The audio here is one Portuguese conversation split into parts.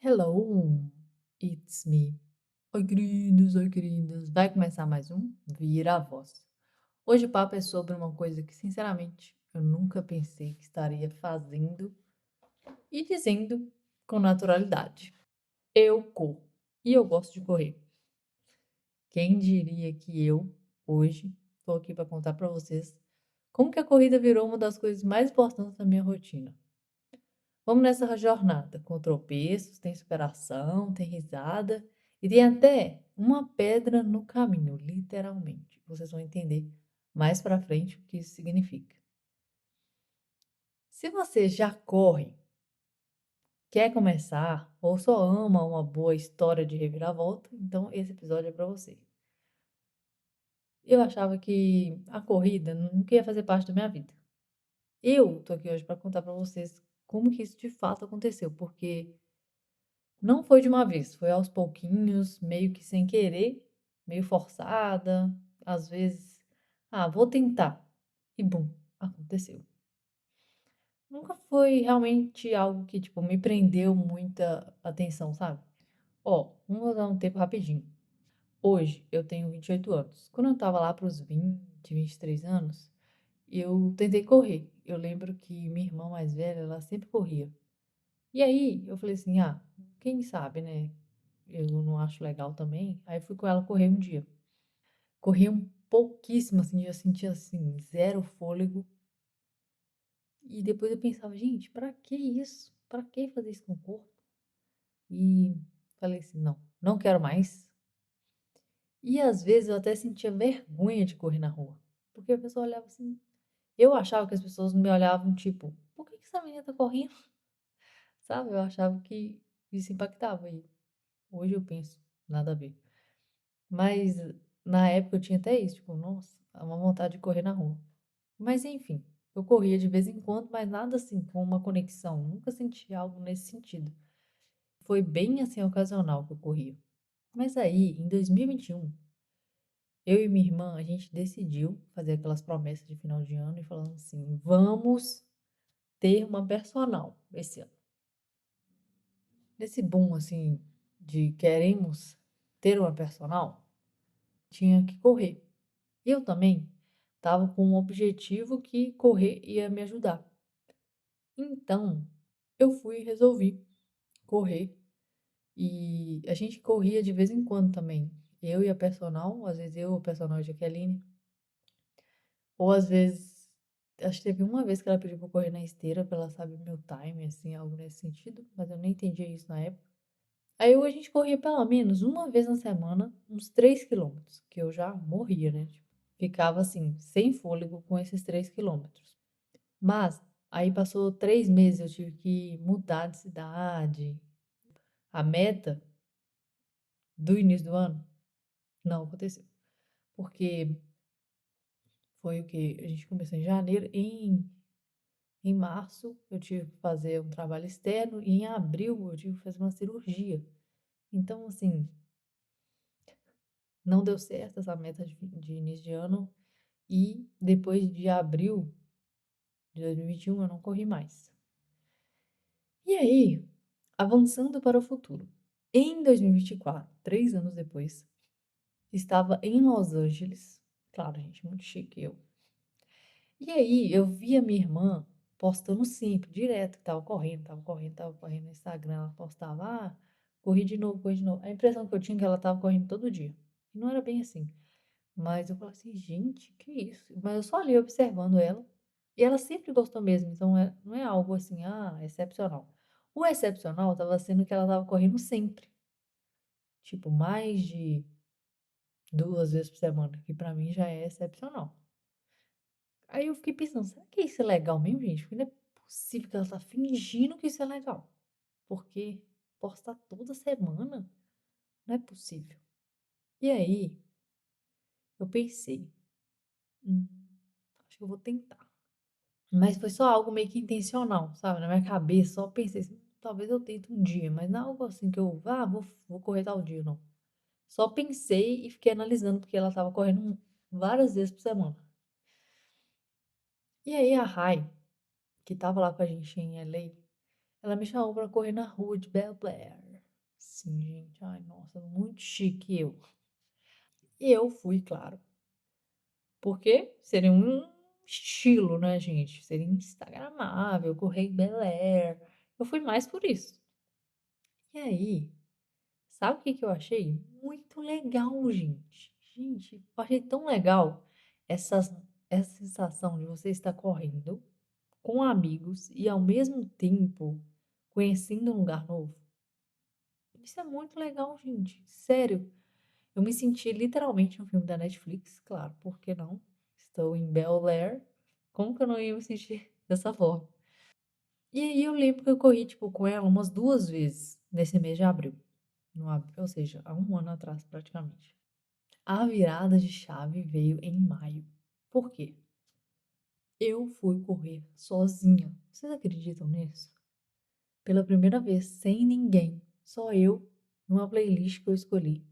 Hello, it's me. Oi, queridos, oi, queridas. Vai começar mais um Vira a Voz. Hoje o papo é sobre uma coisa que, sinceramente, eu nunca pensei que estaria fazendo e dizendo com naturalidade. Eu corro. E eu gosto de correr. Quem diria que eu, hoje, estou aqui para contar para vocês como que a corrida virou uma das coisas mais importantes da minha rotina. Vamos nessa jornada, com tropeços, tem superação, tem risada e tem até uma pedra no caminho, literalmente. Vocês vão entender mais pra frente o que isso significa. Se você já corre, quer começar ou só ama uma boa história de reviravolta, então esse episódio é pra você. Eu achava que a corrida nunca ia fazer parte da minha vida. Eu tô aqui hoje pra contar pra vocês como que isso de fato aconteceu, porque não foi de uma vez, foi aos pouquinhos, meio que sem querer, meio forçada, às vezes, vou tentar. E bum, aconteceu. Nunca foi realmente algo que, tipo, me prendeu muita atenção, sabe? Ó, vamos dar um tempo rapidinho. Hoje eu tenho 28 anos. Quando eu tava lá pros 20, 23 anos, eu tentei correr. Eu lembro que minha irmã mais velha, ela sempre corria. E aí eu falei assim, quem sabe, né? Eu não acho legal também. Aí fui com ela correr um dia. Corri um pouquíssimo, assim, já sentia assim, zero fôlego. E depois eu pensava, gente, pra que isso? Pra que fazer isso com o corpo? E falei assim, não, não quero mais. E às vezes eu até sentia vergonha de correr na rua. Porque a pessoa olhava assim. Eu achava que as pessoas me olhavam tipo, por que essa menina tá correndo? Sabe? Eu achava que isso impactava. E hoje eu penso, nada a ver. Mas na época eu tinha até isso, tipo, nossa, uma vontade de correr na rua. Mas enfim, eu corria de vez em quando, mas nada assim com uma conexão. Nunca senti algo nesse sentido. Foi bem assim ocasional que eu corria. Mas aí, em 2021, eu e minha irmã, a gente decidiu fazer aquelas promessas de final de ano e falando assim: vamos ter uma personal esse ano. Nesse boom assim de queremos ter uma personal, tinha que correr. Eu também estava com um objetivo que correr ia me ajudar. Então, eu fui e resolvi correr. E a gente corria de vez em quando também. Eu e a personal, às vezes eu, a personal e a Jaqueline. Ou às vezes, acho que teve uma vez que ela pediu pra eu correr na esteira, pra ela saber meu time, assim, algo nesse sentido. Mas eu nem entendia isso na época. Aí a gente corria pelo menos uma vez na semana, uns 3 km, que eu já morria, né? Tipo, ficava assim, sem fôlego com esses 3 km. Mas aí passou 3 meses, eu tive que mudar de cidade. A meta do início do ano não aconteceu. Porque foi o que? A gente começou em janeiro. Em março eu tive que fazer um trabalho externo. E em abril eu tive que fazer uma cirurgia. Então, assim, não deu certo essa meta de início de ano. E depois de abril de 2021 eu não corri mais. E aí, avançando para o futuro. Em 2024, 3 anos depois, estava em Los Angeles. Claro, gente, muito chique eu. E aí, eu vi a minha irmã postando sempre, direto, que tava correndo no Instagram. Ela postava, corri de novo, corri de novo. A impressão que eu tinha é que ela tava correndo todo dia. E não era bem assim. Mas eu falei assim, gente, que isso? Mas eu só ali observando ela. E ela sempre gostou mesmo, então não é algo assim, excepcional. O excepcional estava sendo que ela estava correndo sempre. Tipo, mais de 2 vezes por semana, que pra mim já é excepcional. Aí eu fiquei pensando, será que isso é legal mesmo, gente? Porque não é possível que ela tá fingindo que isso é legal. Porque postar toda semana não é possível. E aí, eu pensei, hum, acho que eu vou tentar. Mas foi só algo meio que intencional, sabe? Na minha cabeça, só pensei assim, talvez eu tente um dia, mas não é algo assim que eu, vou correr tal dia, não. Só pensei e fiquei analisando, porque ela tava correndo várias vezes por semana. E aí a Rai, que tava lá com a gente em LA, ela me chamou pra correr na rua de Bel Air. Sim, gente. Ai, nossa, muito chique eu. E eu fui, claro. Porque seria um estilo, né, gente? Seria instagramável, correr em Bel Air. Eu fui mais por isso. E aí, sabe o que que eu achei? Muito legal, gente. Gente, eu achei tão legal essas, essa sensação de você estar correndo com amigos e ao mesmo tempo conhecendo um lugar novo. Isso é muito legal, gente. Sério. Eu me senti literalmente um filme da Netflix, claro, por que não? Estou em Bel Air. Como que eu não ia me sentir dessa forma? E aí eu lembro que eu corri, tipo, com ela umas 2 vezes nesse mês de abril. No abril, ou seja, há um ano atrás, praticamente. A virada de chave veio em maio. Por quê? Eu fui correr sozinha. Vocês acreditam nisso? Pela primeira vez, sem ninguém. Só eu, numa playlist que eu escolhi.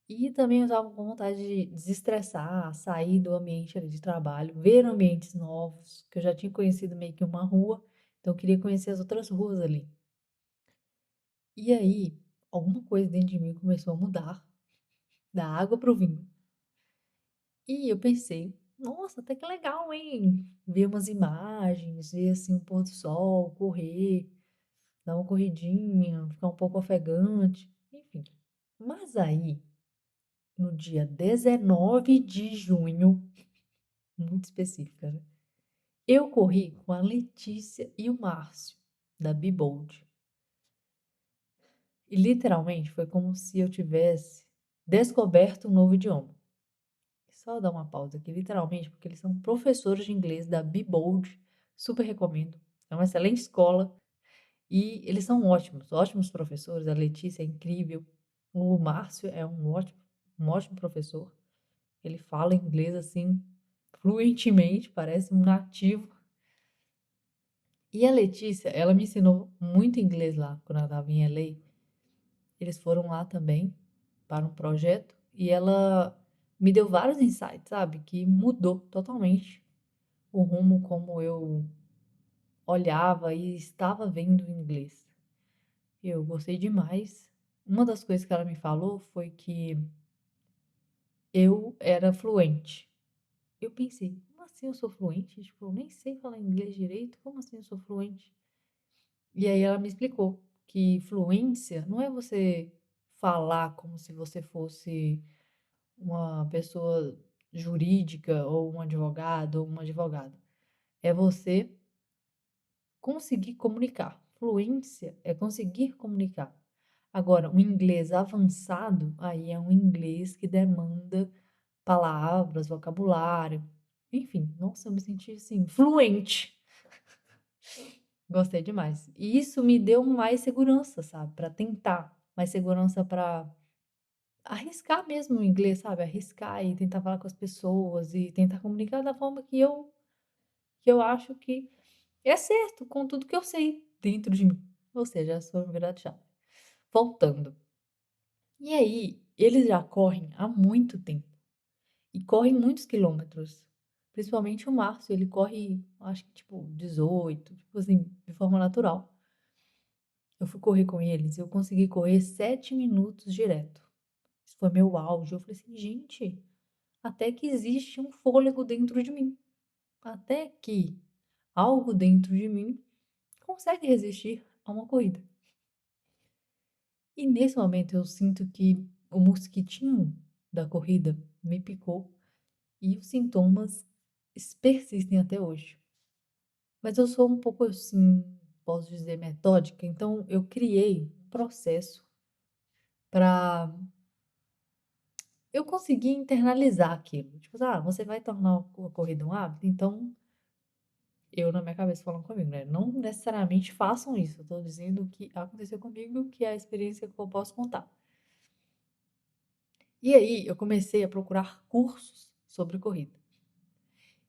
E também eu estava com vontade de desestressar, sair do ambiente ali de trabalho, ver ambientes novos, que eu já tinha conhecido meio que uma rua, então eu queria conhecer as outras ruas ali. E aí, alguma coisa dentro de mim começou a mudar, da água para o vinho. E eu pensei, nossa, até que legal, hein? Ver umas imagens, ver assim o pôr do sol, correr, dar uma corridinha, ficar um pouco ofegante, enfim. Mas aí, no dia 19 de junho, muito específica, né? Eu corri com a Letícia e o Márcio, da Be Bold. E literalmente foi como se eu tivesse descoberto um novo idioma. Só dar uma pausa aqui, literalmente, porque eles são professores de inglês da Be Bold, super recomendo. É uma excelente escola e eles são ótimos, ótimos professores. A Letícia é incrível, o Márcio é um ótimo professor. Ele fala inglês assim fluentemente, parece um nativo. E a Letícia, ela me ensinou muito inglês lá, quando ela estava em LA. Eles foram lá também para um projeto e ela me deu vários insights, sabe? Que mudou totalmente o rumo como eu olhava e estava vendo o inglês. Eu gostei demais. Uma das coisas que ela me falou foi que eu era fluente. Eu pensei, como assim eu sou fluente? Tipo, eu nem sei falar inglês direito, como assim eu sou fluente? E aí ela me explicou que fluência não é você falar como se você fosse uma pessoa jurídica ou um advogado ou uma advogada. É você conseguir comunicar. Fluência é conseguir comunicar. Agora, um inglês avançado, aí é um inglês que demanda palavras, vocabulário. Enfim, nossa, eu me senti assim, fluente. Gostei demais. E isso me deu mais segurança, sabe? Para tentar. Mais segurança para arriscar mesmo o inglês, sabe? Arriscar e tentar falar com as pessoas e tentar comunicar da forma que eu acho que é certo, com tudo que eu sei dentro de mim. Ou seja, a sua virada de chave. Voltando. E aí, eles já correm há muito tempo. E correm muitos quilômetros. Principalmente o Márcio, ele corre, acho que tipo 18, tipo assim, de forma natural. Eu fui correr com eles, eu consegui correr 7 minutos direto. Isso foi meu auge. Eu falei assim, gente, até que existe um fôlego dentro de mim. Até que algo dentro de mim consegue resistir a uma corrida. E nesse momento eu sinto que o mosquitinho da corrida me picou e os sintomas persistem até hoje. Mas eu sou um pouco assim, posso dizer, metódica, então eu criei um processo para eu conseguir internalizar aquilo. Tipo, você vai tornar a corrida um hábito, então eu na minha cabeça falando comigo, né? Não necessariamente façam isso. Eu tô dizendo o que aconteceu comigo, que é a experiência que eu posso contar. E aí eu comecei a procurar cursos sobre corrida.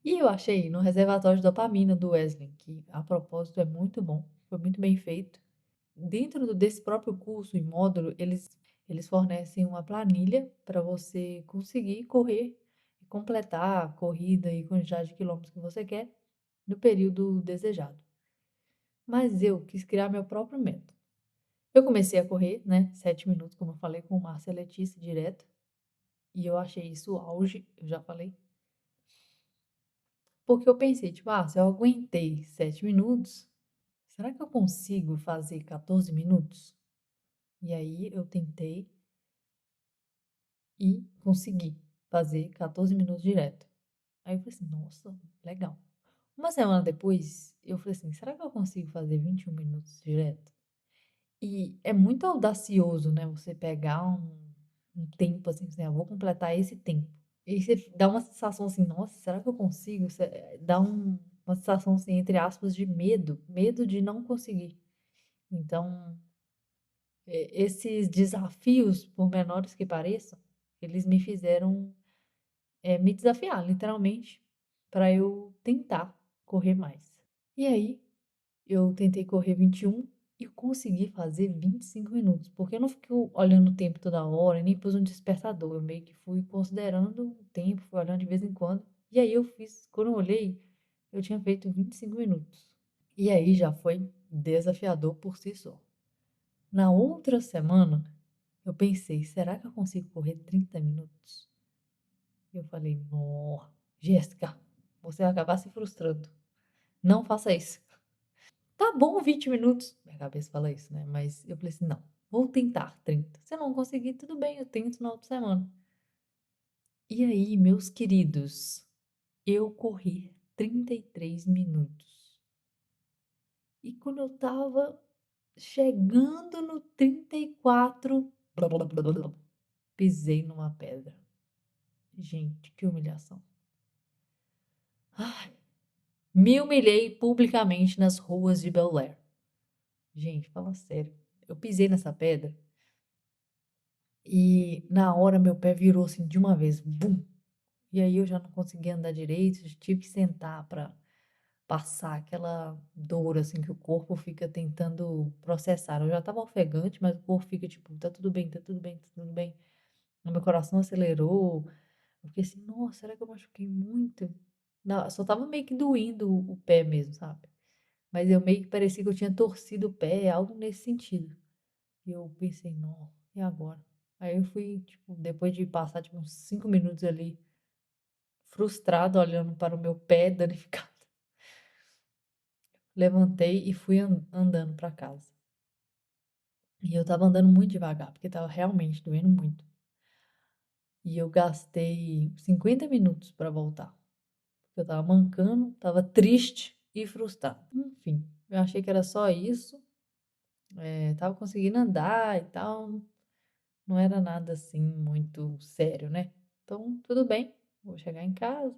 E eu achei no reservatório de dopamina do Wesley, que a propósito é muito bom, foi muito bem feito. Dentro desse próprio curso e módulo, eles fornecem uma planilha para você conseguir correr e completar a corrida e quantidade de quilômetros que você quer no período desejado. Mas eu quis criar meu próprio método. Eu comecei a correr, né, 7 minutos, como eu falei, com o Márcio e a Letícia direto, e eu achei isso o auge, eu já falei, porque eu pensei, tipo: "Ah, se eu aguentei 7 minutos, será que eu consigo fazer 14 minutos?". E aí eu tentei e consegui fazer 14 minutos direto. Aí eu falei assim: "Nossa, legal". Uma semana depois, eu falei assim: "Será que eu consigo fazer 21 minutos direto?". E é muito audacioso, né, você pegar um tempo, assim, assim: "Ah, vou completar esse tempo". E você dá uma sensação assim: "Nossa, será que eu consigo?". Você, dá uma sensação, assim, entre aspas, de medo, medo de não conseguir. Então, esses desafios, por menores que pareçam, eles me fizeram, me desafiar, literalmente, para eu tentar correr mais. E aí, eu tentei correr 21 e consegui fazer 25 minutos, porque eu não fico olhando o tempo toda hora, nem pus um despertador, eu meio que fui considerando o tempo, fui olhando de vez em quando. E aí eu fiz, quando eu olhei, eu tinha feito 25 minutos. E aí já foi desafiador por si só. Na outra semana, eu pensei: "Será que eu consigo correr 30 minutos?". E eu falei: "Nó, Jéssica, você vai acabar se frustrando. Não faça isso". Tá bom 20 minutos, minha cabeça fala isso, né, mas eu falei assim: "Não, vou tentar 30. Se eu não conseguir, tudo bem, eu tento na outra semana". E aí, meus queridos, eu corri 33 minutos. E quando eu estava chegando no 34, pisei numa pedra. Gente, que humilhação. Ai, me humilhei publicamente nas ruas de Bel-Air. Gente, fala sério. Eu pisei nessa pedra e na hora meu pé virou assim de uma vez, bum. E aí eu já não conseguia andar direito, já tive que sentar para passar aquela dor assim que o corpo fica tentando processar. Eu já estava ofegante, mas o corpo fica tipo, tá tudo bem, tá tudo bem, tá tudo bem. O meu coração acelerou. Eu fiquei assim, nossa, será que eu machuquei muito? Não, só tava meio que doendo o pé mesmo, sabe? Mas eu meio que parecia que eu tinha torcido o pé, algo nesse sentido. E eu pensei, não, e agora? Aí eu fui, tipo, depois de passar, tipo, uns 5 minutos ali, frustrado, olhando para o meu pé danificado, levantei e fui andando para casa. E eu tava andando muito devagar, porque tava realmente doendo muito. E eu gastei 50 minutos para voltar. Porque eu tava mancando, tava triste e frustrado. Enfim, eu achei que era só isso. Tava conseguindo andar e tal. Não era nada assim muito sério, né? Então, tudo bem. Vou chegar em casa,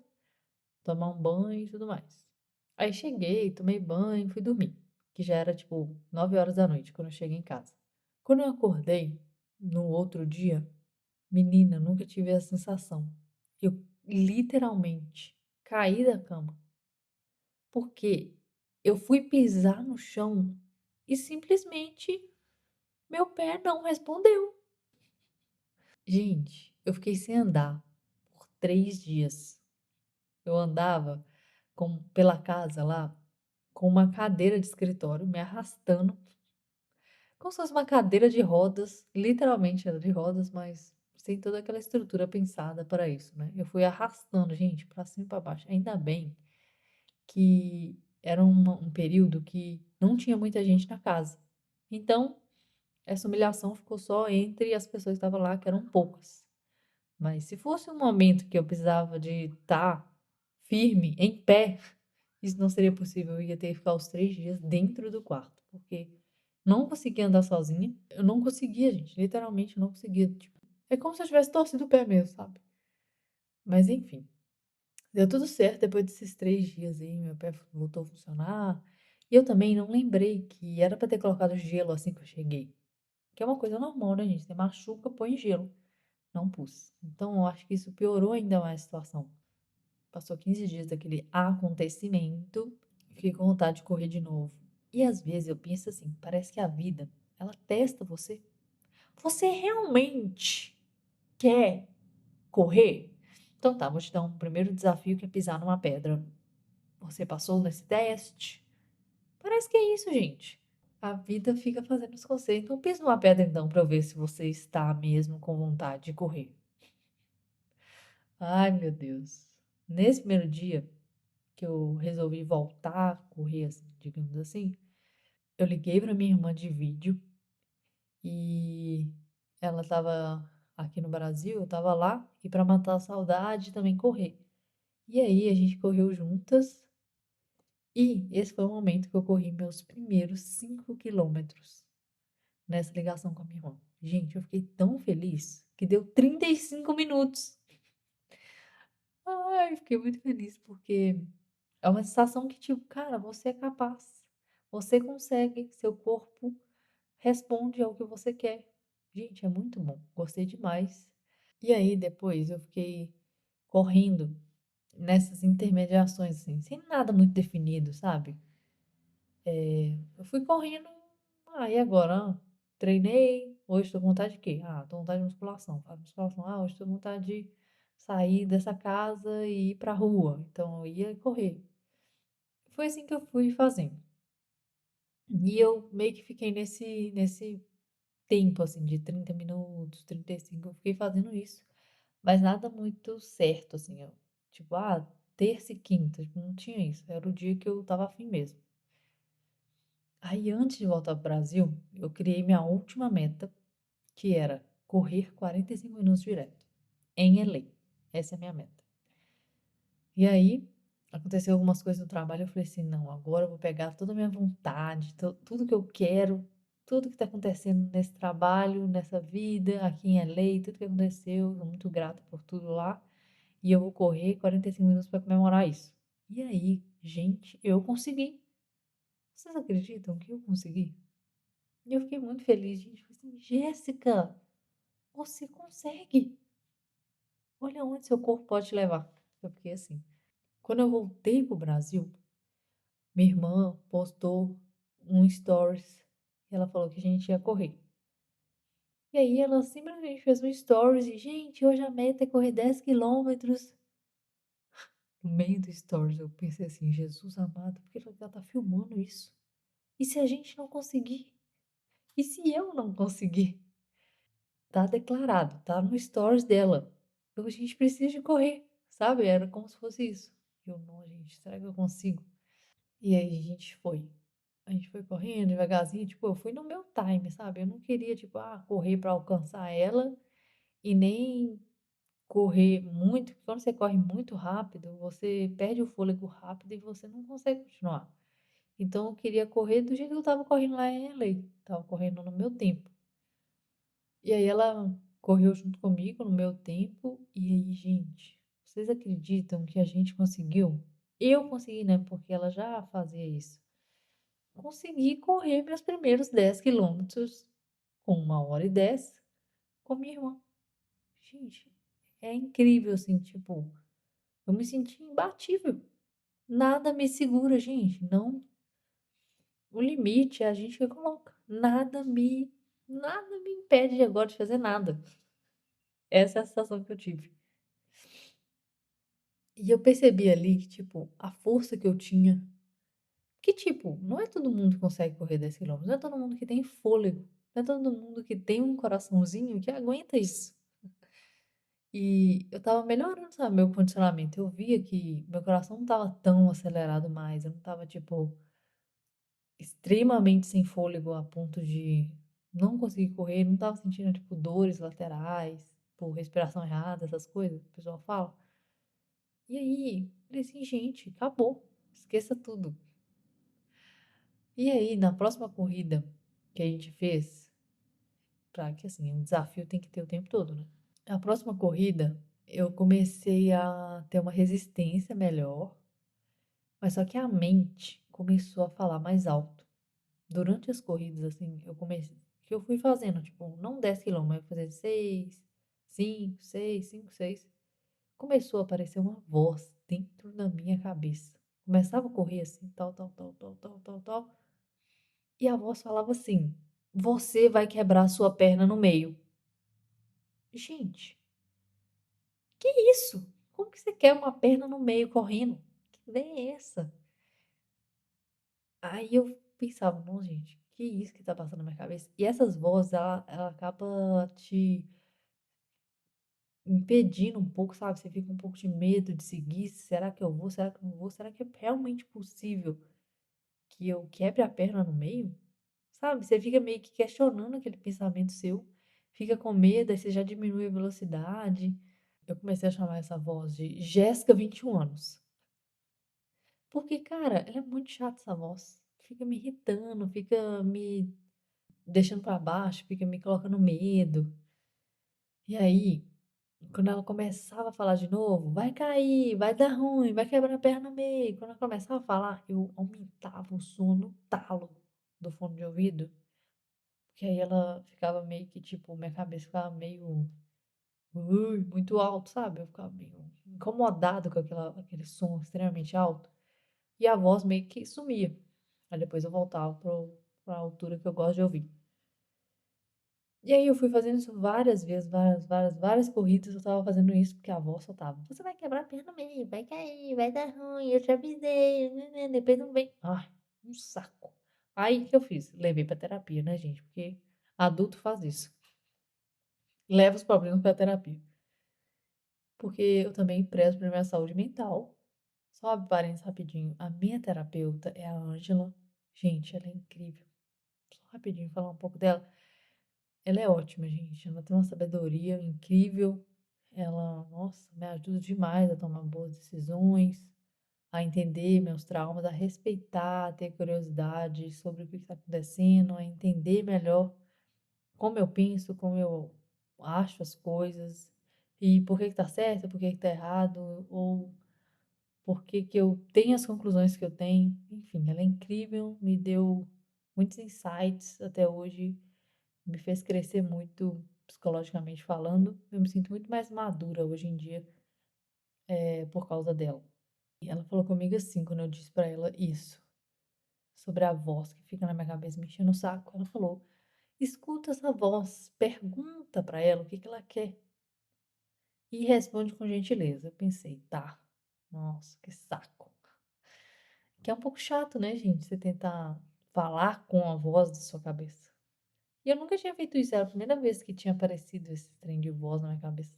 tomar um banho e tudo mais. Aí cheguei, tomei banho, fui dormir. Que já era tipo 9 horas da noite quando eu cheguei em casa. Quando eu acordei no outro dia, menina, nunca tive essa sensação. Eu literalmente caí da cama. Porque eu fui pisar no chão e simplesmente meu pé não respondeu. Gente, eu fiquei sem andar por 3 dias. Eu andava pela casa lá com uma cadeira de escritório me arrastando, como se fosse uma cadeira de rodas, literalmente era de rodas, mas sem toda aquela estrutura pensada para isso, né? Eu fui arrastando, gente, para cima e para baixo. Ainda bem que era um período que não tinha muita gente na casa. Então, essa humilhação ficou só entre as pessoas que estavam lá, que eram poucas. Mas se fosse um momento que eu precisava de estar firme, em pé, isso não seria possível. Eu ia ter que ficar os 3 dias dentro do quarto, porque não conseguia andar sozinha. Eu não conseguia, gente, literalmente não conseguia. Tipo, é como se eu tivesse torcido o pé mesmo, sabe? Mas enfim, deu tudo certo depois desses 3 dias aí, meu pé voltou a funcionar. E eu também não lembrei que era para ter colocado gelo assim que eu cheguei. Que é uma coisa normal, né, gente? Você machuca, põe gelo. Não pus. Então eu acho que isso piorou ainda mais a situação. Passou 15 dias daquele acontecimento, fiquei com vontade de correr de novo. E às vezes eu penso assim, parece que a vida, ela testa você. Você realmente quer correr? Então tá, vou te dar um primeiro desafio que é pisar numa pedra. Você passou nesse teste? Parece que é isso, gente. A vida fica fazendo os conselhos. Então, pisa numa pedra então pra eu ver se você está mesmo com vontade de correr. Ai, meu Deus. Nesse primeiro dia que eu resolvi voltar a correr, assim, digamos assim, eu liguei pra minha irmã de vídeo e ela estava aqui no Brasil, eu estava lá, e pra matar a saudade também correr. E aí a gente correu juntas e esse foi o momento que eu corri meus primeiros 5 quilômetros nessa ligação com a minha irmã. Gente, eu fiquei tão feliz que deu 35 minutos. Ai, fiquei muito feliz porque é uma sensação que, tipo, cara, você é capaz. Você consegue, seu corpo responde ao que você quer. Gente, é muito bom. Gostei demais. E aí, depois, eu fiquei correndo nessas intermediações, assim, sem nada muito definido, sabe? Eu fui correndo, e agora? Treinei, hoje tô com vontade de quê? Tô com vontade de musculação. Faço musculação, hoje tô com vontade de sair dessa casa e ir pra rua. Então, eu ia correr. Foi assim que eu fui fazendo. E eu meio que fiquei nesse tempo, assim, de 30 minutos, 35, eu fiquei fazendo isso. Mas nada muito certo, assim, tipo, terça e quinta, tipo, não tinha isso. Era o dia que eu tava afim mesmo. Aí, antes de voltar pro Brasil, eu criei minha última meta, que era correr 45 minutos direto, em LA. Essa é a minha meta. E aí, aconteceu algumas coisas no trabalho, eu falei assim, não, agora eu vou pegar toda a minha vontade, tudo que eu quero, tudo que tá acontecendo nesse trabalho, nessa vida, aqui em LA, tudo que aconteceu, eu sou muito grata por tudo lá, e eu vou correr 45 minutos para comemorar isso. E aí, gente, eu consegui. Vocês acreditam que eu consegui? E eu fiquei muito feliz, gente. Eu falei assim, Jéssica, você consegue. Olha onde seu corpo pode te levar. Eu fiquei assim. Quando eu voltei pro Brasil, minha irmã postou um stories e ela falou que a gente ia correr. E aí ela simplesmente fez um stories e, gente, hoje a meta é correr 10 quilômetros. No meio do stories eu pensei assim, Jesus amado, por que ela tá filmando isso? E se a gente não conseguir? E se eu não conseguir? Tá declarado, tá no stories dela. Então a gente precisa de correr, sabe? Era como se fosse isso. Eu não, gente, será que eu consigo? E aí a gente foi. A gente foi correndo devagarzinho, tipo, eu fui no meu time, sabe? Eu não queria, tipo, correr pra alcançar ela e nem correr muito, porque quando você corre muito rápido, você perde o fôlego rápido e você não consegue continuar. Então eu queria correr do jeito que eu tava correndo lá em LA. Tava correndo no meu tempo. E aí ela correu junto comigo no meu tempo. E aí, gente, vocês acreditam que a gente conseguiu? Eu consegui, né? Porque ela já fazia isso. Consegui correr meus primeiros 10 quilômetros com 1h10 com minha irmã. Gente, é incrível, assim, tipo, eu me senti imbatível. Nada me segura, gente. Não, o limite é a gente que coloca. Nada me impede agora de fazer nada. Essa é a sensação que eu tive. E eu percebi ali que, tipo, a força que eu tinha. Que, tipo, não é todo mundo que consegue correr 10 quilômetros. Não é todo mundo que tem fôlego. Não é todo mundo que tem um coraçãozinho que aguenta isso. E eu tava melhorando, sabe, meu condicionamento. Eu via que meu coração não tava tão acelerado mais. Eu não tava, tipo, extremamente sem fôlego a ponto de não conseguir correr. Não tava sentindo, tipo, dores laterais por respiração errada, essas coisas que o pessoal fala. E aí, falei assim, gente, acabou. Esqueça tudo. E aí, na próxima corrida que a gente fez, pra que assim, um desafio tem que ter o tempo todo, né? Na próxima corrida, eu comecei a ter uma resistência melhor, mas só que a mente começou a falar mais alto. Durante as corridas, assim, que eu fui fazendo, tipo, não 10 quilômetros, mas fazer 6, 5, 6, 5, 6. Começou a aparecer uma voz dentro da minha cabeça. Começava a correr assim, tal, tal, tal, tal, tal, tal, tal. E a voz falava assim: você vai quebrar a sua perna no meio. Gente, que isso? Como que você quebra uma perna no meio correndo? Que ideia é essa? Aí eu pensava, não, gente, que isso que tá passando na minha cabeça?". E essas vozes, ela acaba te impedindo um pouco, sabe, você fica um pouco de medo de seguir, "Será que eu vou? Será que eu não vou? Será que é realmente possível que eu quebre a perna no meio?". Sabe, você fica meio que questionando aquele pensamento seu, fica com medo, aí você já diminui a velocidade. Eu comecei a chamar essa voz de Jéssica, 21 anos. Porque, cara, ela é muito chata essa voz. Fica me irritando, fica me deixando pra baixo, fica me colocando medo. E aí, quando ela começava a falar de novo: "Vai cair, vai dar ruim, vai quebrar a perna no meio". Quando ela começava a falar, eu aumentava o som no talo do fone de ouvido, porque aí ela ficava meio que, tipo, minha cabeça ficava meio, muito alto, sabe? Eu ficava meio incomodado com aquele som extremamente alto, e a voz meio que sumia. Aí depois eu voltava pra altura que eu gosto de ouvir. E aí eu fui fazendo isso várias vezes, várias, várias, várias corridas eu estava fazendo isso, porque a avó só estava: "Você vai quebrar a perna no meio, vai cair, vai dar ruim, eu te avisei, nã depois não vem". Ai, um saco. Aí o que eu fiz? Levei pra terapia, né, gente, porque adulto faz isso, leva os problemas pra terapia. Porque eu também prezo pra minha saúde mental. Só parênteses rapidinho, a minha terapeuta é a Ângela. Gente, ela é incrível. Só rapidinho falar um pouco dela. Ela é ótima, gente. Ela tem uma sabedoria incrível. Ela, nossa, me ajuda demais a tomar boas decisões, a entender meus traumas, a respeitar, a ter curiosidade sobre o que está acontecendo, a entender melhor como eu penso, como eu acho as coisas, e por que que tá certo, por que que tá errado, ou por que que eu tenho as conclusões que eu tenho. Enfim, ela é incrível, me deu muitos insights até hoje, me fez crescer muito psicologicamente falando. Eu me sinto muito mais madura hoje em dia, por causa dela. E ela falou comigo assim, quando eu disse pra ela isso, sobre a voz que fica na minha cabeça me enchendo o saco. Ela falou: "Escuta essa voz, pergunta pra ela o que que ela quer e responde com gentileza". Eu pensei: "Tá, nossa, que saco". Que é um pouco chato, né, gente, você tentar falar com a voz da sua cabeça. E eu nunca tinha feito isso, era a primeira vez que tinha aparecido esse trem de voz na minha cabeça.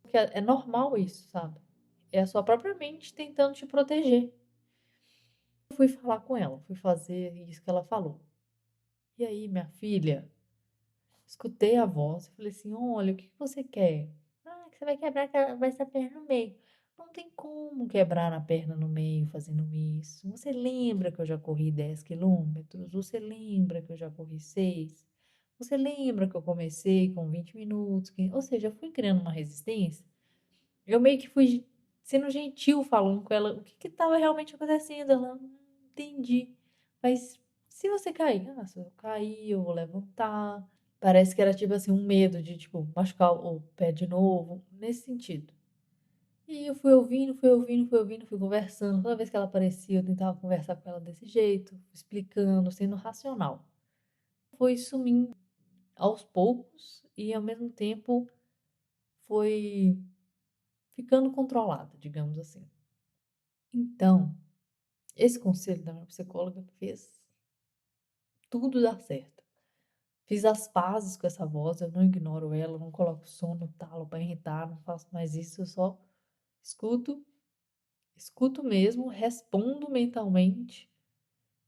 Porque é normal isso, sabe. É a sua própria mente tentando te proteger. Eu fui falar com ela, fui fazer isso que ela falou. "E aí, minha filha", escutei a voz e falei assim: "Olha, o que que você quer?". "Ah, que você vai quebrar vai essa perna no meio". "Não tem como quebrar a perna no meio fazendo isso. Você lembra que eu já corri 10 quilômetros? Você lembra que eu já corri 6? Você lembra que eu comecei com 20 minutos, ou seja, eu fui criando uma resistência. Eu meio que fui sendo gentil falando com ela o que que estava realmente acontecendo. Ela: entendi. Mas se você cair?". "Ah, se eu cair, eu vou levantar". Parece que era tipo assim, um medo de, tipo, machucar o pé de novo, nesse sentido. E eu fui ouvindo, fui ouvindo, fui ouvindo, fui conversando. Toda vez que ela aparecia, eu tentava conversar com ela desse jeito, explicando, sendo racional. Foi sumindo aos poucos e, ao mesmo tempo, foi ficando controlada, digamos assim. Então, esse conselho da minha psicóloga fez tudo dar certo. Fiz as pazes com essa voz, eu não ignoro ela, não coloco som no talo para irritar, não faço mais isso, eu só escuto, escuto mesmo, respondo mentalmente,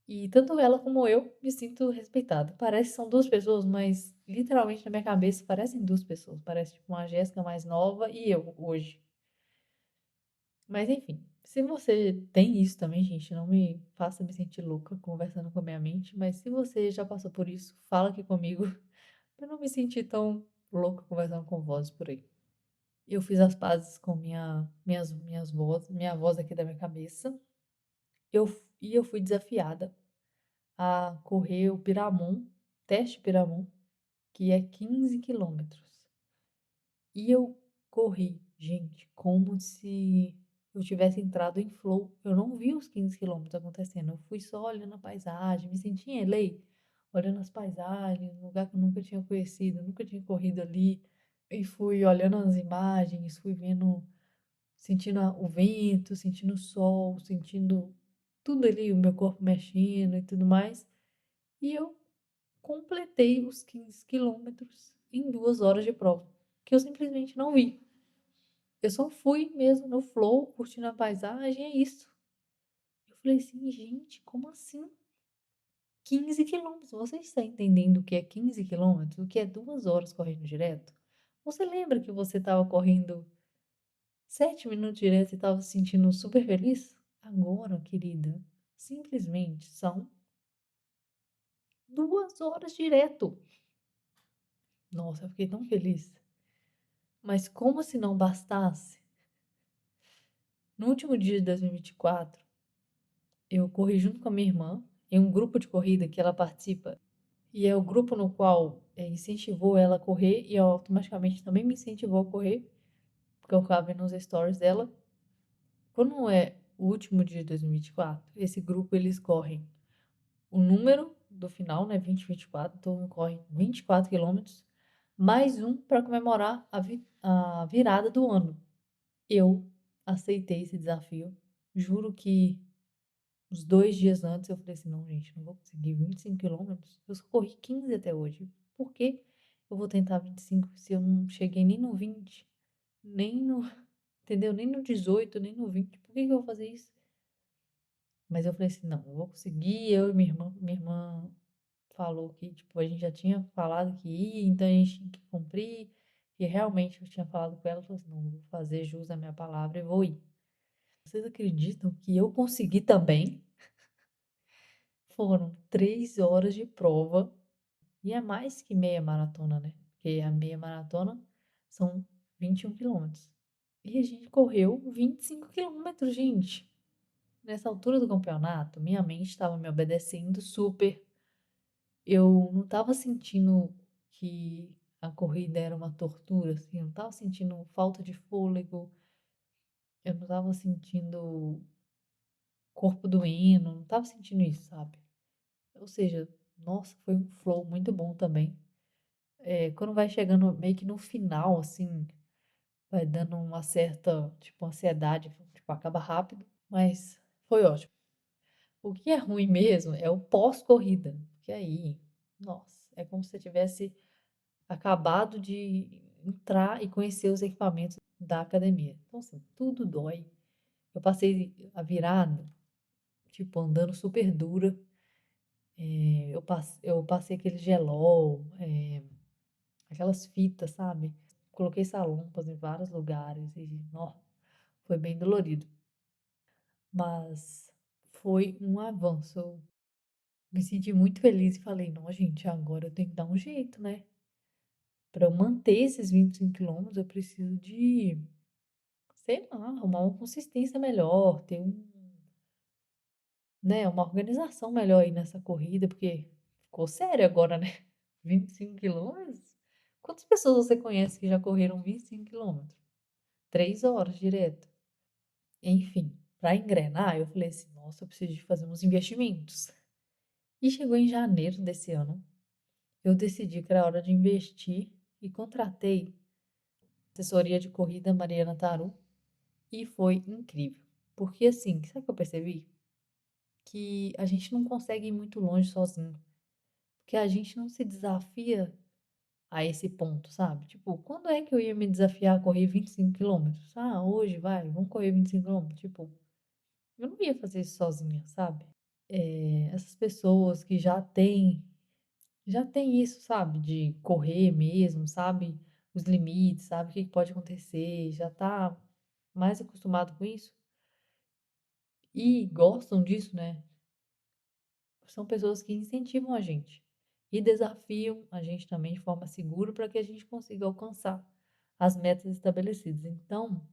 e tanto ela como eu me sinto respeitada. Parece que são 2 pessoas, mas literalmente na minha cabeça parecem 2 pessoas, parece tipo uma Jéssica mais nova e eu hoje. Mas enfim, se você tem isso também, gente, não me faça me sentir louca conversando com a minha mente, mas se você já passou por isso, fala aqui comigo pra não me sentir tão louca conversando com vozes por aí. Eu fiz as pazes com minha voz aqui da minha cabeça. Eu fui desafiada a correr o Piramon, teste Piramon, que é 15 quilômetros. E eu corri, gente, como se eu tivesse entrado em flow. Eu não vi os 15 quilômetros acontecendo. Eu fui só olhando a paisagem, me senti em LA, olhando as paisagens, um lugar que eu nunca tinha conhecido, nunca tinha corrido ali. E fui olhando as imagens, fui vendo, sentindo o vento, sentindo o sol, sentindo tudo ali, o meu corpo mexendo e tudo mais. E eu completei os 15 quilômetros em 2 horas de prova, que eu simplesmente não vi. Eu só fui mesmo no flow, curtindo a paisagem, é isso. Eu falei assim: "Gente, como assim 15 quilômetros? Você está entendendo o que é 15 quilômetros? O que é 2 horas correndo direto? Você lembra que você estava correndo 7 minutos direto e estava se sentindo super feliz? Agora, querida, simplesmente são 2 horas direto". Nossa, eu fiquei tão feliz. Mas como se não bastasse, no último dia de 2024, eu corri junto com a minha irmã em um grupo de corrida que ela participa. E é o grupo no qual incentivou ela a correr e automaticamente também me incentivou a correr, porque eu ficava vendo os stories dela. Quando é o último dia de 2024, esse grupo eles correm o número do final, né, 2024, então corre 24 quilômetros, mais um para comemorar a virada do ano. Eu aceitei esse desafio. Juro que uns 2 dias antes eu falei assim: "Não, gente, não vou conseguir 25 quilômetros. Eu só corri 15 até hoje. Por que eu vou tentar 25 se eu não cheguei nem no 20, nem no entendeu? Nem no 18, nem no 20. Por que que eu vou fazer isso?". Mas eu falei assim: "Não, eu vou conseguir". Eu e minha irmã falou que, tipo, a gente já tinha falado que ia, então a gente tinha que cumprir. E realmente eu tinha falado com ela, falou assim: "Não, vou fazer jus à minha palavra e vou ir". Vocês acreditam que eu consegui também? Foram 3 horas de prova e é mais que meia maratona, né, porque a meia maratona são 21 quilômetros. E a gente correu 25 quilômetros, gente. Nessa altura do campeonato, minha mente estava me obedecendo super. Eu não estava sentindo que a corrida era uma tortura, assim, eu não estava sentindo falta de fôlego, eu não estava sentindo corpo doendo, não estava sentindo isso, sabe. Ou seja, nossa, foi um flow muito bom também. Quando vai chegando meio que no final, assim, vai dando uma certa, tipo, ansiedade, tipo, acaba rápido, mas foi ótimo. O que é ruim mesmo é o pós-corrida, que aí, nossa, é como se você tivesse acabado de entrar e conhecer os equipamentos da academia. Então, assim, tudo dói. Eu passei a virada, tipo, andando super dura. Eu passei aquele gelol, aquelas fitas, sabe? Coloquei salompas em vários lugares e, nó, foi bem dolorido. Mas foi um avanço. Eu me senti muito feliz e falei, não, gente, agora eu tenho que dar um jeito, né? Para eu manter esses 25 quilômetros, eu preciso de, sei lá, arrumar uma consistência melhor, ter né, uma organização melhor aí nessa corrida, porque ficou sério agora, né? 25 quilômetros? Quantas pessoas você conhece que já correram 25 quilômetros? 3 horas direto. Enfim, para engrenar, eu falei assim: nossa, eu preciso de fazer uns investimentos. E chegou em janeiro desse ano, eu decidi que era hora de investir e contratei a assessoria de corrida Mariana Taru e foi incrível. Porque assim, sabe o que eu percebi? Que a gente não consegue ir muito longe sozinho. Porque a gente não se desafia a esse ponto, sabe? Tipo, quando é que eu ia me desafiar a correr 25 quilômetros? Ah, hoje vai, vamos correr 25 quilômetros. Tipo, eu não ia fazer isso sozinha, sabe? Essas pessoas que já têm isso, sabe? De correr mesmo, sabe? Os limites, sabe? O que que pode acontecer, já tá mais acostumado com isso e gostam disso, né? São pessoas que incentivam a gente e desafiam a gente também de forma segura para que a gente consiga alcançar as metas estabelecidas. Então,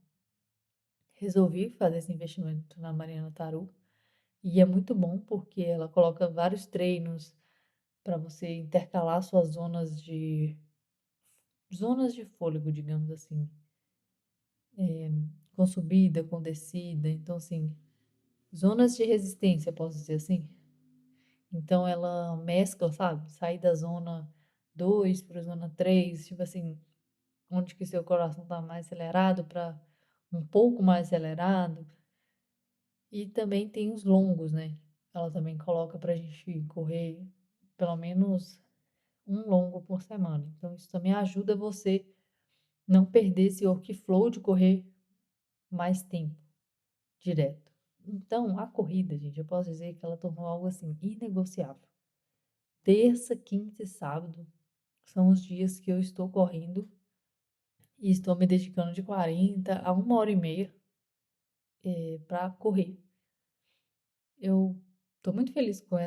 resolvi fazer esse investimento na Mariana Taru e é muito bom porque ela coloca vários treinos para você intercalar suas zonas de fôlego, digamos assim, com subida, com descida, então assim, zonas de resistência, posso dizer assim. Então ela mescla, sabe? Sai da zona 2 para a zona 3, tipo assim, onde que seu coração está mais acelerado para um pouco mais acelerado. E também tem os longos, né? Ela também coloca pra gente correr pelo menos. um longo por semana. Então isso também ajuda você não perder esse workflow de correr mais tempo direto. Então, a corrida, gente, eu posso dizer que ela tornou algo assim inegociável. Terça, quinta e sábado são os dias que eu estou correndo e estou me dedicando de 40 a 1 hora e meia para correr. Eu estou muito feliz com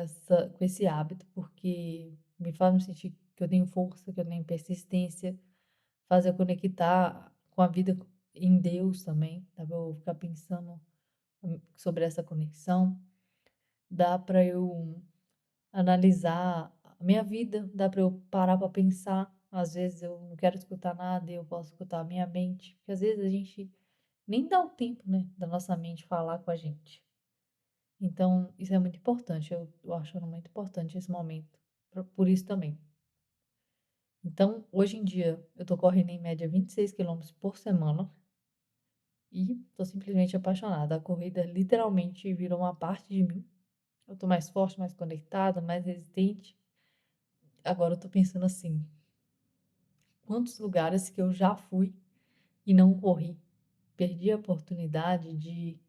esse hábito, porque me faz me sentir que eu tenho força, que eu tenho persistência, faz eu conectar com a vida em Deus também, dá pra eu ficar pensando sobre essa conexão, dá para eu analisar a minha vida, dá para eu parar para pensar. Às vezes eu não quero escutar nada e eu posso escutar a minha mente, porque às vezes a gente nem dá o tempo, né, da nossa mente falar com a gente. Então, isso é muito importante, eu acho muito importante esse momento, por isso também. Então, hoje em dia, eu tô correndo em média 26 quilômetros por semana e tô simplesmente apaixonada. A corrida literalmente virou uma parte de mim. Eu tô mais forte, mais conectada, mais resistente. Agora eu tô pensando assim, quantos lugares que eu já fui e não corri. Perdi a oportunidade de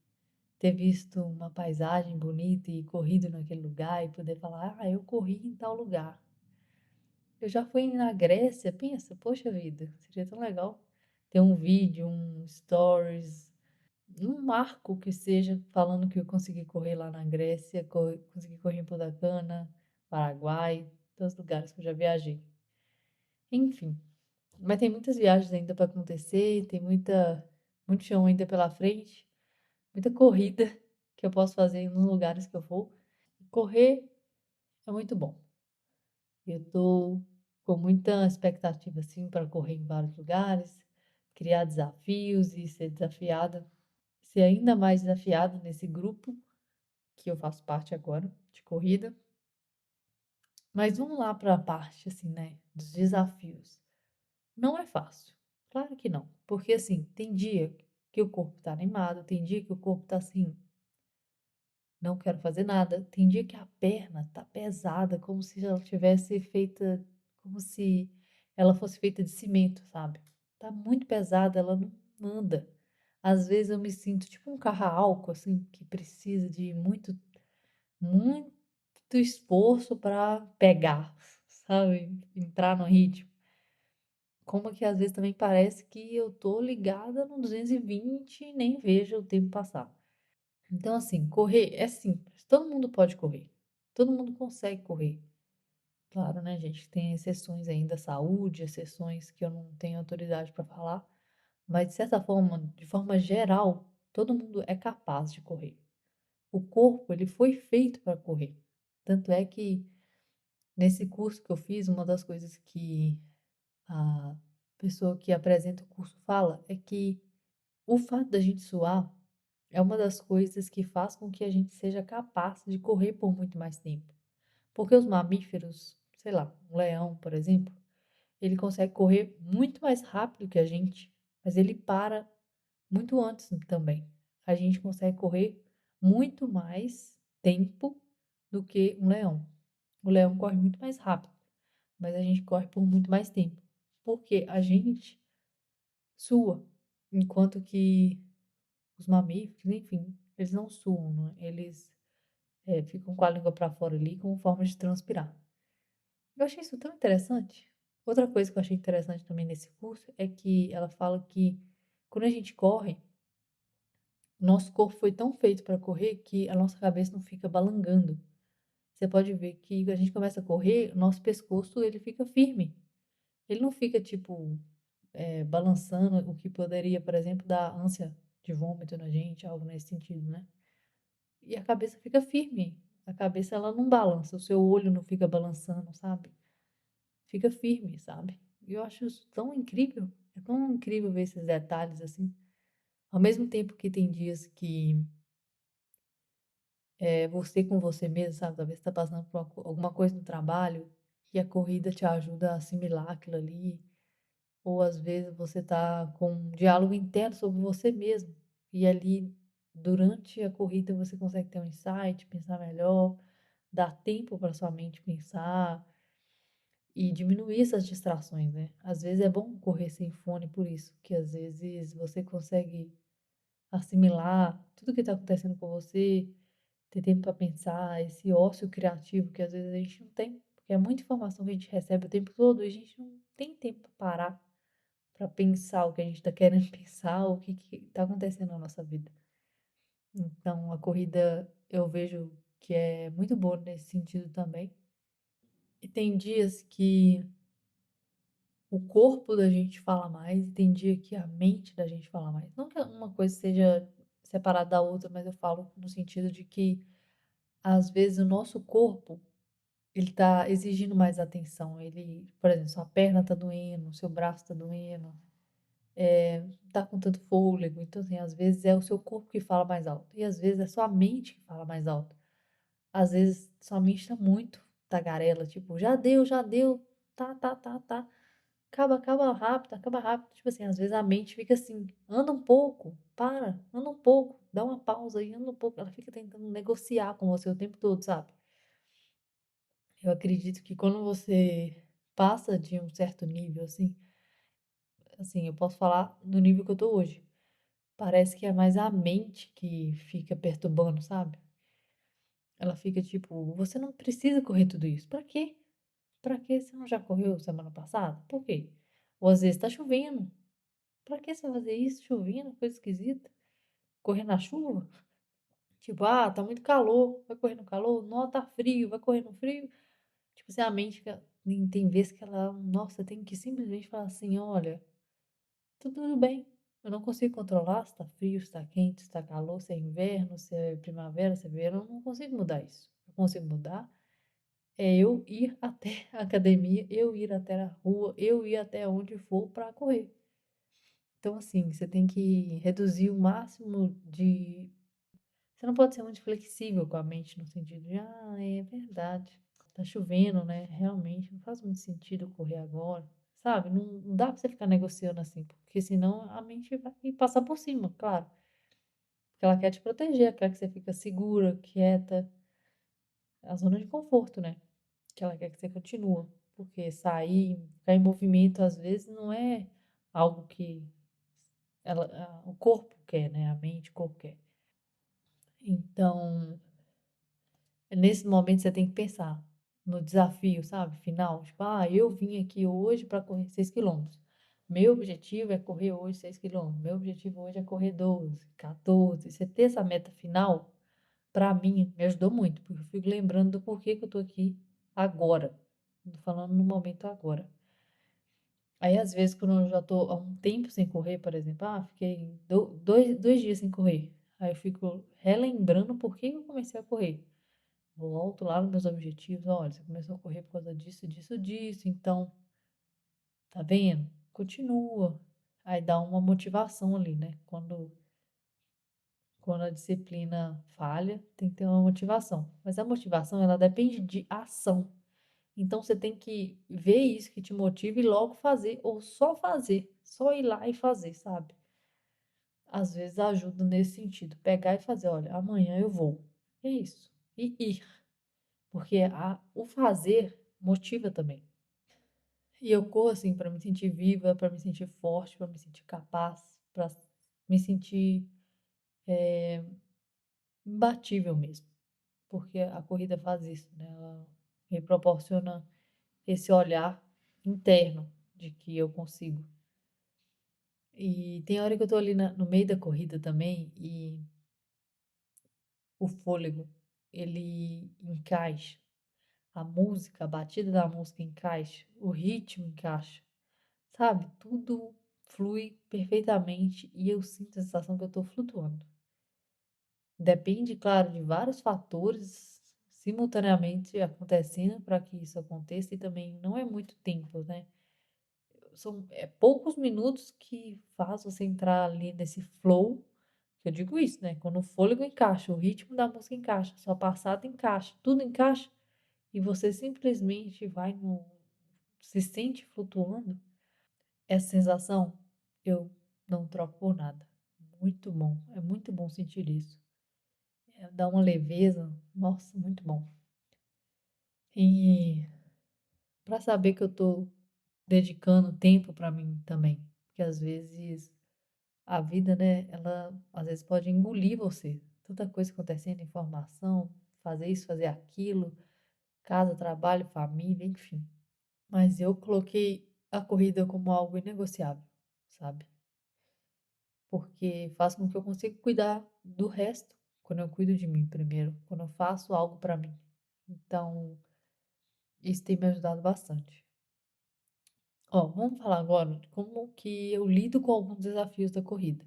ter visto uma paisagem bonita e corrido naquele lugar e poder falar, ah, eu corri em tal lugar. Eu já fui na Grécia, pensa, poxa vida, seria tão legal ter um vídeo, um stories, um marco que seja falando que eu consegui correr lá na Grécia, consegui correr em Punta Cana, Paraguai, todos os lugares que eu já viajei. Enfim, mas tem muitas viagens ainda para acontecer, tem muito chão ainda pela frente, muita corrida que eu posso fazer nos lugares que eu for. Correr é muito bom. Eu tô com muita expectativa assim para correr em vários lugares, criar desafios e ser desafiada, ser ainda mais desafiada nesse grupo que eu faço parte agora de corrida. Mas vamos lá para a parte assim, né, dos desafios. Não é fácil. Claro que não, porque assim, tem dia que o corpo tá animado, tem dia que o corpo tá assim, não quero fazer nada. Tem dia que a perna tá pesada, como se ela tivesse feita, como se ela fosse feita de cimento, sabe? Tá muito pesada, ela não anda. Às vezes eu me sinto tipo um carro a álcool, assim, que precisa de muito esforço para pegar, sabe? Entrar no ritmo. Como que às vezes também parece que eu tô ligada no 220 e nem vejo o tempo passar. Então, assim, correr é simples. Todo mundo pode correr. Todo mundo consegue correr. Claro, né, gente? Tem exceções ainda, saúde, exceções que eu não tenho autoridade para falar. Mas, de certa forma, de forma geral, todo mundo é capaz de correr. O corpo, ele foi feito para correr. Tanto é que, nesse curso que eu fiz, uma das coisas que a pessoa que apresenta o curso fala é que o fato da gente suar é uma das coisas que faz com que a gente seja capaz de correr por muito mais tempo. Porque os mamíferos, sei lá, um leão, por exemplo, ele consegue correr muito mais rápido que a gente, mas ele para muito antes também. A gente consegue correr muito mais tempo do que um leão. O leão corre muito mais rápido, mas a gente corre por muito mais tempo. Porque a gente sua, enquanto que os mamíferos, enfim, eles não suam, né? Eles ficam com a língua para fora ali como forma de transpirar. Eu achei isso tão interessante. Outra coisa que eu achei interessante também nesse curso é que ela fala que quando a gente corre, nosso corpo foi tão feito para correr que a nossa cabeça não fica balangando. Você pode ver que quando a gente começa a correr, o nosso pescoço ele fica firme. Ele não fica tipo balançando, o que poderia, por exemplo, dar ânsia de vômito na gente, algo nesse sentido, né? E a cabeça fica firme. A cabeça ela não balança, o seu olho não fica balançando, sabe? Fica firme, sabe? E eu acho isso tão incrível. É tão incrível ver esses detalhes assim. Ao mesmo tempo que tem dias que você com você mesmo, sabe? Talvez você tá passando por alguma coisa no trabalho e a corrida te ajuda a assimilar aquilo ali. Ou às vezes você tá com um diálogo interno sobre você mesmo. E ali, durante a corrida, você consegue ter um insight, pensar melhor, dar tempo para sua mente pensar. e diminuir essas distrações, né. Às vezes é bom correr sem fone por isso, que às vezes você consegue assimilar tudo que está acontecendo com você, ter tempo para pensar, esse ócio criativo que às vezes a gente não tem, porque é muita informação que a gente recebe o tempo todo e a gente não tem tempo para parar para pensar o que a gente está querendo pensar, o que está acontecendo na nossa vida. Então a corrida eu vejo que é muito boa nesse sentido também. E tem dias que o corpo da gente fala mais e tem dia que a mente da gente fala mais. Não que uma coisa seja separada da outra, mas eu falo no sentido de que às vezes o nosso corpo, ele tá exigindo mais atenção. Ele, por exemplo, sua perna tá doendo, seu braço tá doendo, não tá com tanto fôlego. Então, assim, às vezes é o seu corpo que fala mais alto e às vezes é sua mente que fala mais alto. Às vezes sua mente tá muito tagarela, tipo, já deu, tá, tá, tá, tá. Acaba rápido. Tipo assim, às vezes a mente fica assim, anda um pouco, para, anda um pouco, dá uma pausa aí, anda um pouco. Ela fica tentando negociar com você o tempo todo, sabe? Eu acredito que quando você passa de um certo nível, assim, eu posso falar do nível que eu tô hoje. Parece que é mais a mente que fica perturbando, sabe? Ela fica tipo, você não precisa correr tudo isso. Pra quê? Pra quê? Você não já correu semana passada? Por quê? Ou às vezes tá chovendo. Pra que você vai fazer isso chovendo? Coisa esquisita. Correr na chuva? Tipo, ah, tá muito calor. Vai correr no calor? Não, tá frio. Vai correr no frio? Tipo assim, a mente fica. Tem vezes que ela, nossa, tem que simplesmente falar assim: olha, tudo bem. Eu não consigo controlar se tá frio, se tá quente, se tá calor, se é inverno, se é primavera, se é verão. Eu não consigo mudar isso. Eu consigo mudar é eu ir até a academia, eu ir até a rua, eu ir até onde for pra correr. Então, assim, você tem que reduzir o máximo de. Você não pode ser muito flexível com a mente no sentido de, ah, é verdade. Tá chovendo, né? Realmente, não faz muito sentido correr agora. Sabe? Não dá pra você ficar negociando assim, porque senão a mente vai passar por cima, claro. Porque ela quer te proteger, quer que você fique segura, quieta. É a zona de conforto, né? Que ela quer que você continue. Porque sair, ficar em movimento, às vezes, não é algo que o corpo quer, né? A mente, o corpo quer. Então, nesse momento você tem que pensar no desafio, sabe? Final. Tipo, ah, eu vim aqui hoje para correr 6 km. Meu objetivo é correr hoje 6 km. Meu objetivo hoje é correr 12, 14. Você ter essa meta final, para mim, me ajudou muito, porque eu fico lembrando do porquê que eu tô aqui agora. Tô falando no momento agora. Aí, às vezes, quando eu já tô há um tempo sem correr, por exemplo, ah, fiquei 2 dias sem correr. Aí eu fico relembrando por que eu comecei a correr. Volto lá nos meus objetivos, olha, você começou a correr por causa disso, disso, disso, então, tá vendo? Continua. Aí dá uma motivação ali, né? Quando a disciplina falha, tem que ter uma motivação. Mas a motivação, ela depende de ação. Então você tem que ver isso que te motiva e logo fazer, ou só fazer, só ir lá e fazer, sabe? Às vezes ajuda nesse sentido, pegar e fazer, olha, amanhã eu vou. É isso. E ir, porque o fazer motiva também. E eu corro assim para me sentir viva, para me sentir forte, para me sentir capaz, para me sentir imbatível mesmo. Porque a corrida faz isso, né? Ela me proporciona esse olhar interno de que eu consigo. E tem hora que eu tô ali no meio da corrida também e o fôlego, ele encaixa. A música, a batida da música encaixa, o ritmo encaixa. Sabe, tudo flui perfeitamente e eu sinto a sensação que eu estou flutuando. Depende, claro, de vários fatores simultaneamente acontecendo para que isso aconteça e também não é muito tempo, né? São poucos minutos que faz você entrar ali nesse flow. Eu digo isso, né? Quando o fôlego encaixa, o ritmo da música encaixa, sua passada encaixa, tudo encaixa e você simplesmente vai no, se sente flutuando. Essa sensação eu não troco por nada. Muito bom, é muito bom sentir isso. Dá uma leveza, nossa, muito bom. E para saber que eu tô dedicando tempo para mim também. Porque às vezes a vida, né, ela às vezes pode engolir você. Tanta coisa acontecendo, informação, fazer isso, fazer aquilo, casa, trabalho, família, enfim. Mas eu coloquei a corrida como algo inegociável, sabe? Porque faz com que eu consiga cuidar do resto quando eu cuido de mim primeiro, quando eu faço algo para mim. Então, isso tem me ajudado bastante. Ó, vamos falar agora de como que eu lido com alguns desafios da corrida.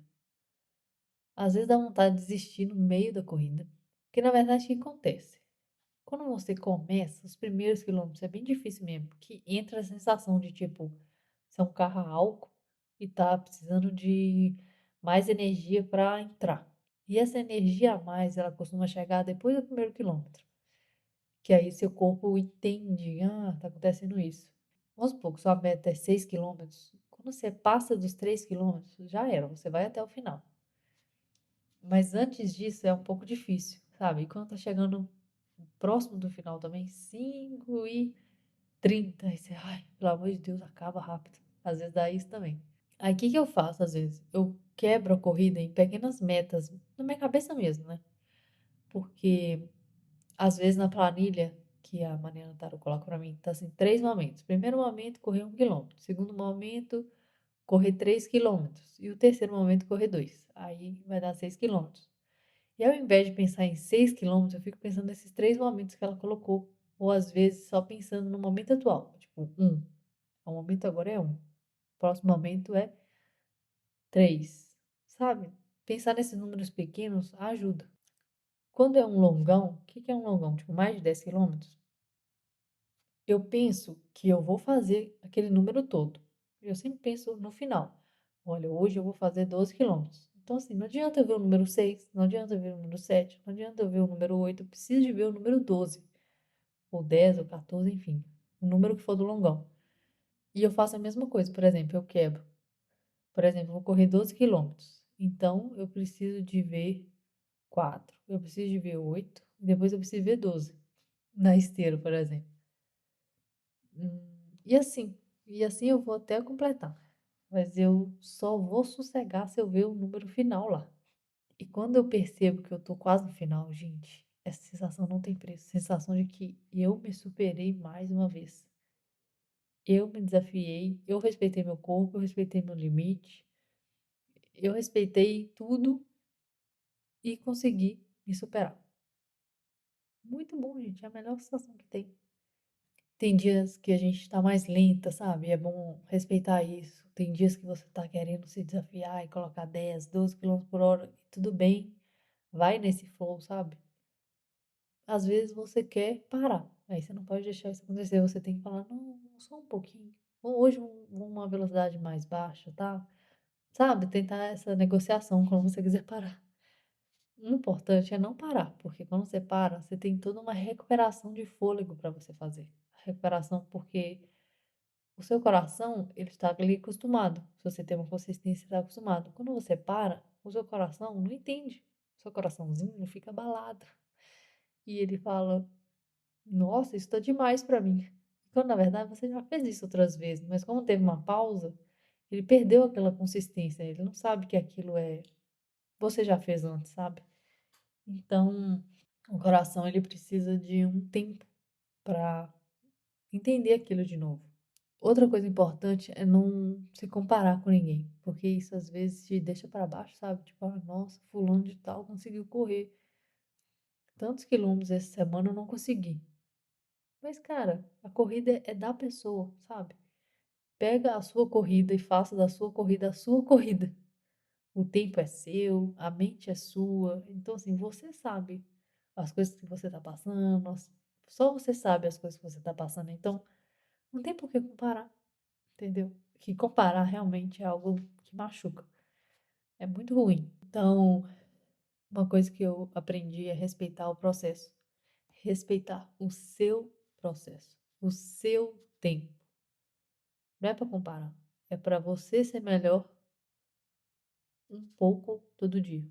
Às vezes dá vontade de desistir no meio da corrida, porque na verdade o que acontece? Quando você começa, os primeiros quilômetros é bem difícil mesmo, que entra a sensação de tipo, você é um carro a álcool e tá precisando de mais energia para entrar. E essa energia a mais, ela costuma chegar depois do primeiro quilômetro, que aí seu corpo entende, tá acontecendo isso. Vamos supor que sua meta é 6 quilômetros. Quando você passa dos 3 quilômetros, já era, você vai até o final. Mas antes disso é um pouco difícil, sabe? E quando tá chegando próximo do final também, 5:30, aí você, ai, pelo amor de Deus, acaba rápido. Às vezes dá isso também. Aí o que que eu faço às vezes? Eu quebro a corrida em pequenas metas, na minha cabeça mesmo, né? Porque às vezes na planilha que a Mariana Taro coloca pra mim, tá assim, 3 momentos. Primeiro momento, correr 1 quilômetro. Segundo momento, correr 3 quilômetros. E o terceiro momento, correr 2. Aí vai dar 6 quilômetros. E ao invés de pensar em 6 quilômetros, eu fico pensando nesses 3 momentos que ela colocou. Ou às vezes só pensando no momento atual. Tipo, um. O momento agora é um. O próximo momento é 3. Sabe? Pensar nesses números pequenos ajuda. Quando é um longão, o que que é um longão? Tipo, mais de 10 quilômetros? Eu penso que eu vou fazer aquele número todo. Eu sempre penso no final. Olha, hoje eu vou fazer 12 quilômetros. Então, assim, não adianta eu ver o número 6, não adianta eu ver o número 7, não adianta eu ver o número 8, eu preciso de ver o número 12, ou 10, ou 14, enfim, o número que for do longão. E eu faço a mesma coisa, por exemplo, eu quebro. Por exemplo, eu vou correr 12 quilômetros. Então, eu preciso de ver 4, eu preciso de ver 8, e depois eu preciso ver 12, na esteira, por exemplo. E assim, eu vou até completar. Mas eu só vou sossegar se eu ver o número final lá. E quando eu percebo que eu tô quase no final, gente, essa sensação não tem preço. Sensação de que eu me superei mais uma vez. Eu me desafiei, eu respeitei meu corpo, eu respeitei meu limite, eu respeitei tudo e consegui me superar. Muito bom, gente. É a melhor sensação que tem. Tem dias que a gente tá mais lenta, sabe? É bom respeitar isso. Tem dias que você tá querendo se desafiar e colocar 10, 12 quilômetros por hora. E tudo bem. Vai nesse flow, sabe? Às vezes você quer parar. Aí você não pode deixar isso acontecer. Você tem que falar, não, só um pouquinho. Hoje uma velocidade mais baixa, tá? Sabe? Tentar essa negociação quando você quiser parar. O importante é não parar, porque quando você para, você tem toda uma recuperação de fôlego para você fazer. Recuperação porque o seu coração, ele está ali acostumado. Se você tem uma consistência, está acostumado. Quando você para, o seu coração não entende. O seu coraçãozinho fica abalado. E ele fala: Nossa, isso está demais para mim. Quando na verdade você já fez isso outras vezes, mas como teve uma pausa, ele perdeu aquela consistência. Ele não sabe que aquilo é. Você já fez antes, sabe? Então, o coração ele precisa de um tempo para entender aquilo de novo. Outra coisa importante é não se comparar com ninguém, porque isso às vezes te deixa para baixo, sabe? Tipo, nossa, fulano de tal conseguiu correr tantos quilômetros essa semana, eu não consegui. Mas, cara, a corrida é da pessoa, sabe? Pega a sua corrida e faça da sua corrida a sua corrida. O tempo é seu, a mente é sua. Então, assim, você sabe as coisas que você tá passando, só você sabe as coisas que você tá passando. Então, não tem por que comparar, entendeu? Que comparar realmente é algo que machuca. É muito ruim. Então, uma coisa que eu aprendi é respeitar o processo. Respeitar o seu processo, o seu tempo. Não é para comparar, é para você ser melhor um pouco todo dia.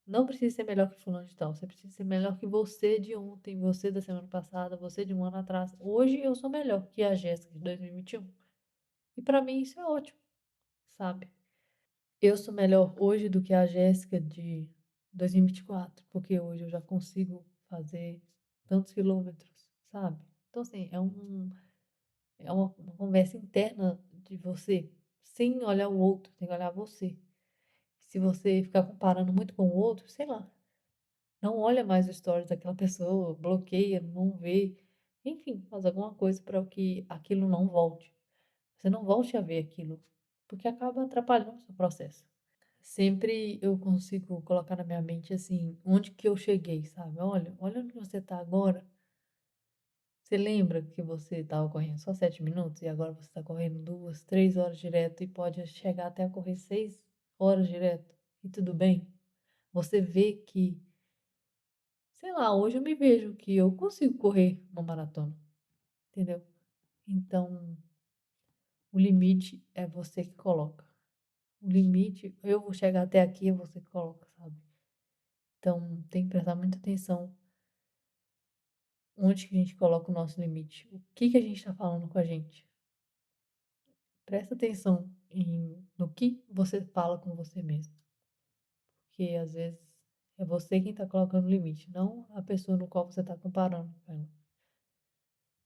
Não precisa ser melhor que fulano de tal, você precisa ser melhor que você de ontem, você da semana passada, você de um ano atrás. Hoje eu sou melhor que a Jéssica de 2021. E pra mim isso é ótimo, sabe? Eu sou melhor hoje do que a Jéssica de 2024, porque hoje eu já consigo fazer tantos quilômetros, sabe? Então, assim, é uma conversa interna de você, sem olhar o outro, tem que olhar você. Se você ficar comparando muito com o outro, sei lá, não olha mais os stories daquela pessoa, bloqueia, não vê, enfim, faz alguma coisa para que aquilo não volte. Você não volte a ver aquilo, porque acaba atrapalhando o seu processo. Sempre eu consigo colocar na minha mente assim, onde que eu cheguei, sabe? Olha onde você tá agora. Você lembra que você estava correndo só 7 minutos e agora você está correndo 2, 3 horas direto e pode chegar até a correr 6 horas direto e tudo bem? Você vê que, sei lá, hoje eu me vejo que eu consigo correr uma maratona, entendeu? Então, o limite é você que coloca. O limite, eu vou chegar até aqui, é você que coloca, sabe? Então, tem que prestar muita atenção onde que a gente coloca o nosso limite. O que que a gente está falando com a gente? Presta atenção no que você fala com você mesmo. Porque às vezes é você quem está colocando o limite, não a pessoa no qual você está comparando com ela.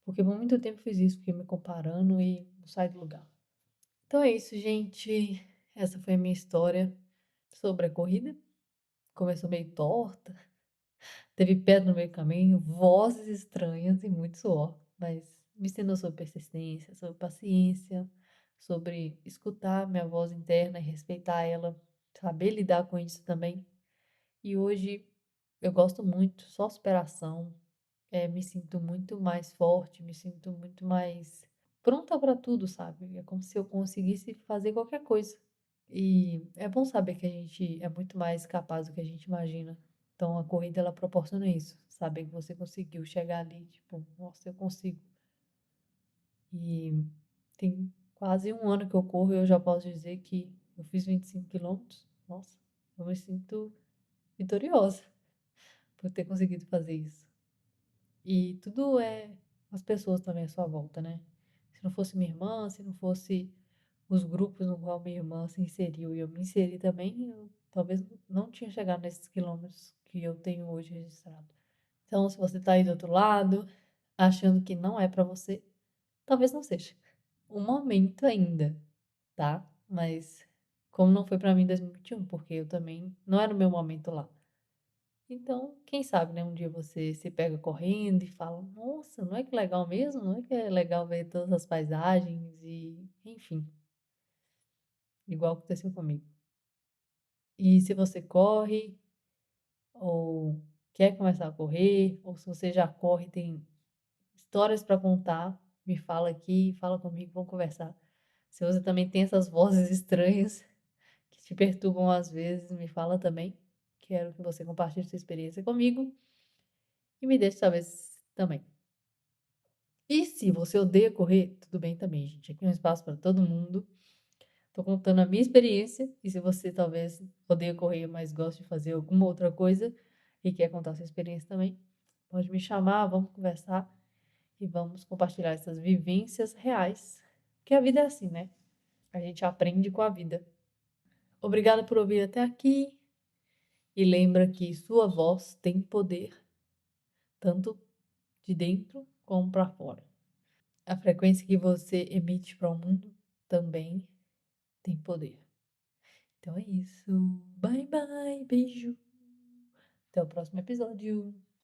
Porque por muito tempo eu fiz isso, fiquei me comparando e não sai do lugar. Então é isso, gente. Essa foi a minha história sobre a corrida. Começou meio torta, teve pedra no meio do caminho, vozes estranhas e muito suor. Mas me ensinou sobre persistência, sobre paciência, sobre escutar minha voz interna e respeitar ela, saber lidar com isso também. E hoje eu gosto muito, só superação. Me sinto muito mais forte, me sinto muito mais pronta para tudo, sabe? É como se eu conseguisse fazer qualquer coisa. E é bom saber que a gente é muito mais capaz do que a gente imagina. Então a corrida ela proporciona isso, saber que você conseguiu chegar ali, tipo, nossa, eu consigo. E tem quase um ano que eu corro e eu já posso dizer que eu fiz 25 quilômetros. Nossa, eu me sinto vitoriosa por ter conseguido fazer isso. E tudo é as pessoas também à sua volta, né? Se não fosse minha irmã, se não fosse os grupos no qual minha irmã se inseriu e eu me inseri também, eu talvez não tinha chegado nesses quilômetros que eu tenho hoje registrado. Então, se você tá aí do outro lado, achando que não é pra você, talvez não seja. Um momento ainda, tá? Mas como não foi pra mim em 2021, porque eu também não era o meu momento lá. Então, quem sabe, né? Um dia você se pega correndo e fala: Nossa, não é que legal mesmo? Não é que é legal ver todas as paisagens e, enfim, igual aconteceu comigo. E se você corre, ou quer começar a correr, ou se você já corre, e tem histórias para contar, me fala aqui, fala comigo, vamos conversar. Se você também tem essas vozes estranhas que te perturbam às vezes, me fala também. Quero que você compartilhe sua experiência comigo e me deixe saber também. E se você odeia correr, tudo bem também, gente. Aqui é um espaço para todo mundo. Tô contando a minha experiência. E se você talvez odeia correr, mas gosta de fazer alguma outra coisa e quer contar sua experiência também, pode me chamar, vamos conversar e vamos compartilhar essas vivências reais. Porque a vida é assim, né? A gente aprende com a vida. Obrigada por ouvir até aqui. E lembra que sua voz tem poder, tanto de dentro como para fora. A frequência que você emite para o mundo também tem poder. Então é isso. Bye, bye. Beijo. Até o próximo episódio.